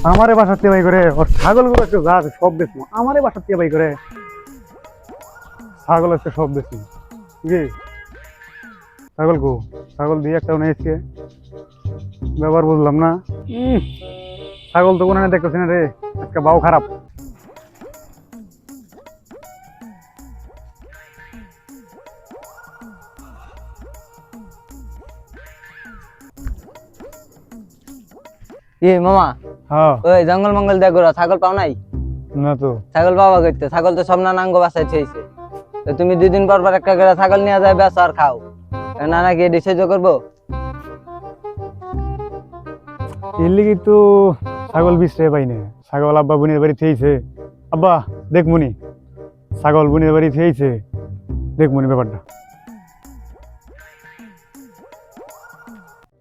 আমারে বাসাতে বাই করে ওর ছাগলগুলো একটু যা আছে সব বেশি আমারে বাসাতে বাই করে ছাগল আছে সব বেশি কি ছাগল গো ছাগল দিয়ে একটা নিয়েছে ব্যাপার বুঝলাম না ছাগল তো কোনো দেখতেছি না রে আজকে বাউ খারাপ মামা হ্যাঁ ওই জঙ্গল মঙ্গল দেখো ছাগল পাও নাই না তো ছাগল পাওয়া করতে ছাগল তো সব নানাঙ্গ বাসায় ছেয়েছে তো তুমি 2 দিন পর পর একটা করে ছাগল নিয়ে যায় বেশ আর খাও নানা গিয়ে ডিসাইড করবো এর লিগে তো ছাগল বিছরে পাই না ছাগল আব্বা বোনের বাড়ি থেয়েছে আব্বা দেখমুনি ছাগল বোনের বাড়ি থেয়েছে দেখমুনি ব্যাপারটা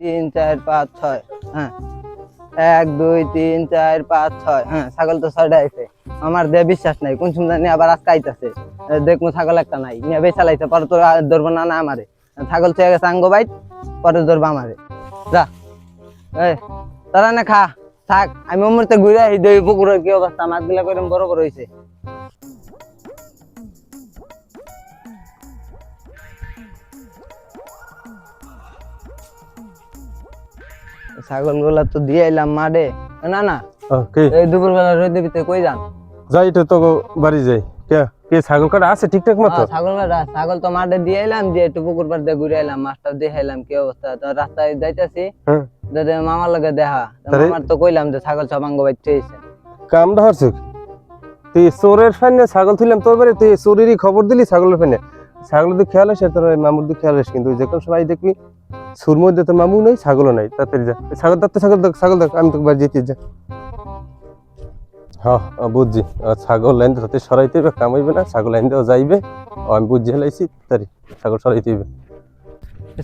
3 4 5 6 হ্যাঁ 1 2 3 4 5 6 হ্যাঁ ছাগল তো 6টা আছে আমার দে বিশ্বাস নাই কোন সময় জানি আবার আজকে আইতাছে দেখমু ছাগল একটা নাই নিয়ে বেচালাইছে পরে তো ধরবো না আমারে ছাগল চেয়ে গেছে আঙ্গ বাইট পরে ধরবো আমারে যা এই তারা না খা থাক আমি অমরতে ঘুরে আসি দই পুকুরের কি অবস্থা মাছগুলা করে বড় বড় হয়েছে ছাগল গুলা তো দিয়ে এলাম মাঠে না না এই দুপুর বেলা রোদে ভিতরে কই যান যাই তো বাড়ি যাই কে ছাগল কাটা আছে ঠিকঠাক মতো ছাগল তো মাঠে দিয়ে এলাম দিয়ে একটু পুকুর পাড় দিয়ে ঘুরে এলাম মাছটা দেখে এলাম কি অবস্থা তো রাস্তায় যাইতেছি মামার লগে দেখা মামার তো কইলাম যে ছাগল সবাঙ্গ বাইতে কাম ধরছ তুই চোরের ফাইনে ছাগল তুইলাম তোর বাড়ি তুই চোরেরই খবর দিলি ছাগলের ফাইনে ছাগল দিয়ে খেয়াল আসে তোর মামুর দিয়ে খেয়াল আসে কিন্তু যে কোনো সময় দেখবি সুর মধ্যে তোর মামু নেই ছাগলও নাই তাড়াতাড়ি যা ছাগল দেখতে ছাগল দেখ আমি তোকে বাড়ি যেতে যা হ্যাঁ বুঝছি ছাগল লাইন তাতে সরাইতে হবে কামাইবে না ছাগল লাইন দেওয়া যাইবে আমি বুঝছি হেলাইছি তারি ছাগল সরাইতে হবে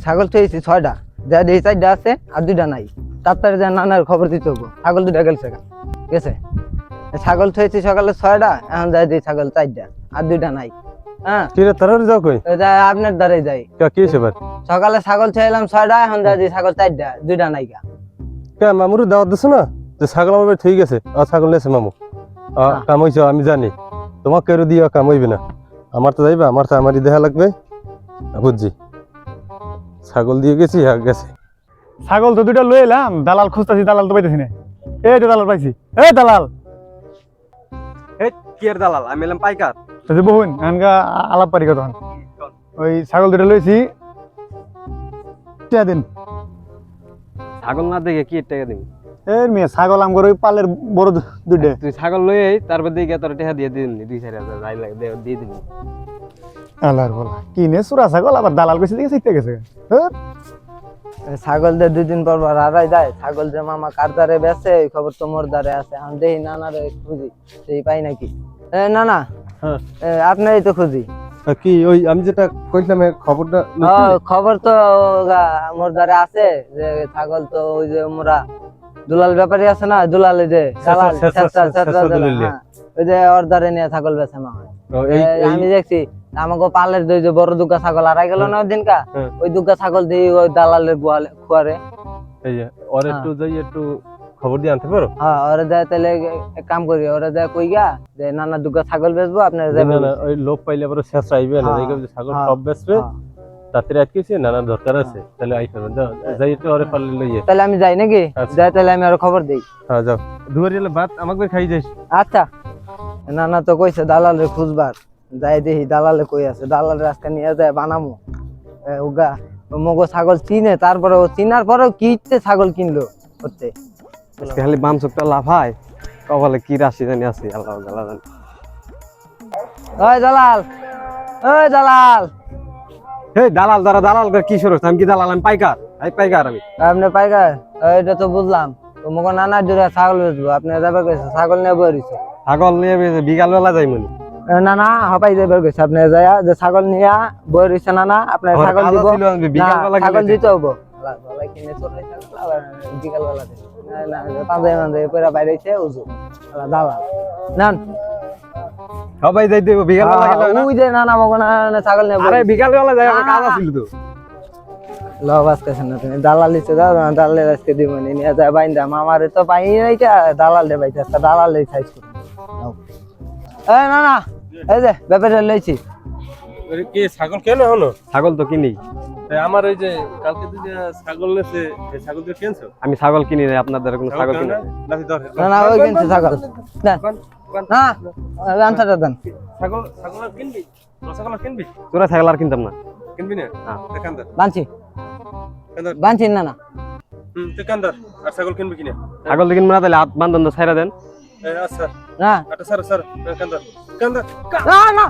ছাগল থইছি 6টা যা এই 4টা আছে আর 2টা নাই তাড়াতাড়ি যা নানার খবর দিতে হবে ছাগল 2টা গেছে গেছে ছাগল থইছি সকালে 6টা এখন যাই দিই ছাগল 4টা আর 2টা নাই হ্যাঁ কি রে তারা যাও কই আপনার দ্বারাই যাই কি হইছে এবার সকালে ছাগল ছেলাম 6টা এখন যাই দিই ছাগল 4টা 2টা নাই কে মামুর দাওয়াত দিছ না যে ছাগল আমার ঠিক আছে ছাগল নেছে মামু কাম হইছে আমি জানি তোমাকে কেউ দিয়ে কাম হইবে না আমার তো যাইবে আমার তো আমারই দেখা লাগবে বুঝছি ছাগল দিয়ে গেছি গেছে ছাগল তো 2টা লই এলাম দালাল খুঁজতাছি দালাল তো পাইতেছি না এই তো দালাল পাইছি এই দালাল এই কি এর দালাল আমি এলাম পাইকার তো বহুন আনগা আলাপ পারি কত ওই ছাগল 2টা লইছি টিয়া দিন ছাগল না দেখে কি টাকা দিবি এর মেয়ে ছাগল আমগর ওই পালের বড় 2টা তুই ছাগল লই আই তারপর দেখে তোর টাকা দিয়ে দিন 2-4,000 যাই লাগে দিয়ে দিবি আল্লাহর বলা কিনে সুরা ছাগল আবার দালাল বেশি দিকে শিখতে গেছে ছাগল দিয়ে 2 দিন পর পর হারাই যায় ছাগল যে মামা কার দ্বারে বেচে এই খবর তো মোর দ্বারে আছে এখন দেখি নানারে খুঁজি সেই পাই নাকি না না হ্যাঁ আপনারই তো খুঁজি কি ওই আমি যেটা কইলাম খবরটা খবর তো মোর দ্বারে আছে যে ছাগল তো ওই যে মোরা দুলাল ব্যাপারী আছে না দুলাল যে ওই যে ওর দ্বারে নিয়ে ছাগল বেচে মামা আমি দেখছি আমাকে পালের যে বড় দুগা ছাগল হারাই গেল না ওই দিনকা ওই দুগা ছাগল দিয়ে ওই দালালের খুয়ারে ওর একটু যাই একটু খবর দিয়ে আনতে পারো হ্যাঁ ওরা দেয় তাহলে এক কাম করি ওরা দেয় কই গা যে নানা দুগা ছাগল বেচবো আপনারা ওই লোক পাইলে আবার শেষ আইবে না ছাগল সব বেচবে তাড়াতাড়ি আটকেছি নানা দরকার আছে তাহলে আই করবেন যাই একটু ওরে পারলে লইয়ে তাহলে আমি যাই নাকি যাই তাহলে আমি আর খবর দেই হ্যাঁ যাও দুয়ারিলে ভাত আমাকে খাই যাইস আচ্ছা নানা তো কইছে দালালের খুঁজবার যাই দেখি দালালে কই আছে দালালের আজকে নিয়ে যায় বানামু ওগা মগো ছাগল চিনে তারপরে ও চিনার পরেও কি ইচ্ছে ছাগল কিনলো করতে আজকে খালি বাম চোখটা লাফায় কপালে কি রাশি জানি আছে আল্লাহ জালা জানি ওই দালাল ওই দালাল এই দালাল দ্বারা দালাল করে কি শুরু আমি কি দালাল আমি পাইকার আমি আপনি পাইকার এটা তো বুঝলাম তো মগো নানার জোরে ছাগল বেচবো আপনি যাবে কইছে ছাগল নিয়ে বইছে ছাগল নিয়ে বিকাল বেলা যাই মনি না না হপাই যাবে কইছে আপনি যায়া যে ছাগল নিয়া বই রইছে না না আপনি ছাগল দিব বিকাল বেলা ছাগল দিতে হবো ভালো কিনে চলে ছাগল আবার বিকাল বেলা না না পাঁচে মাঝে পয়রা বাইরেছে উজু দালাল নান সবাই যাই দেব বিকাল বেলা গেল ওই যে না না মগো না ছাগল নিয়ে আরে বিকাল বেলা যাই আমার কাজ আছিল তো লব আজকে না তুমি দালাল লিখে দাও না, দালালের আজকে দিব নি নিয়ে যায় বাইন্দা মামারে তো পাই নাই কা দালাল দে বাইতে আজকে দালাল লই সাইজ করো নাও এই না না এই যে ব্যাপারে লইছি কি ছাগল কেন হলো? ছাগল তো কিনি, আমার ওই যে কালকে তুই যে ছাগল নেছে, এই ছাগল দিয়ে কিনছো? আমি ছাগল কিনি না, আপনাদের কোনো ছাগল কিনি না। নাকি ধর না না ওই কিনছে ছাগল দেন না আনসারটা দেন ছাগল ছাগল আর কিনবি? ছাগল আর কিনবি? তোরা ছাগল আর কিনতাম না। কিনবি না? হ্যাঁ। কান্দার বানছি কান্দার বানছি না না তুই কান্দার আর ছাগল কিনবি কিনা? ছাগল তো কিনবো না, তাহলে হাত বান্ধন ছাইরা দেন। আচ্ছা না আচ্ছা স্যার স্যার কান্দার কান্দার না না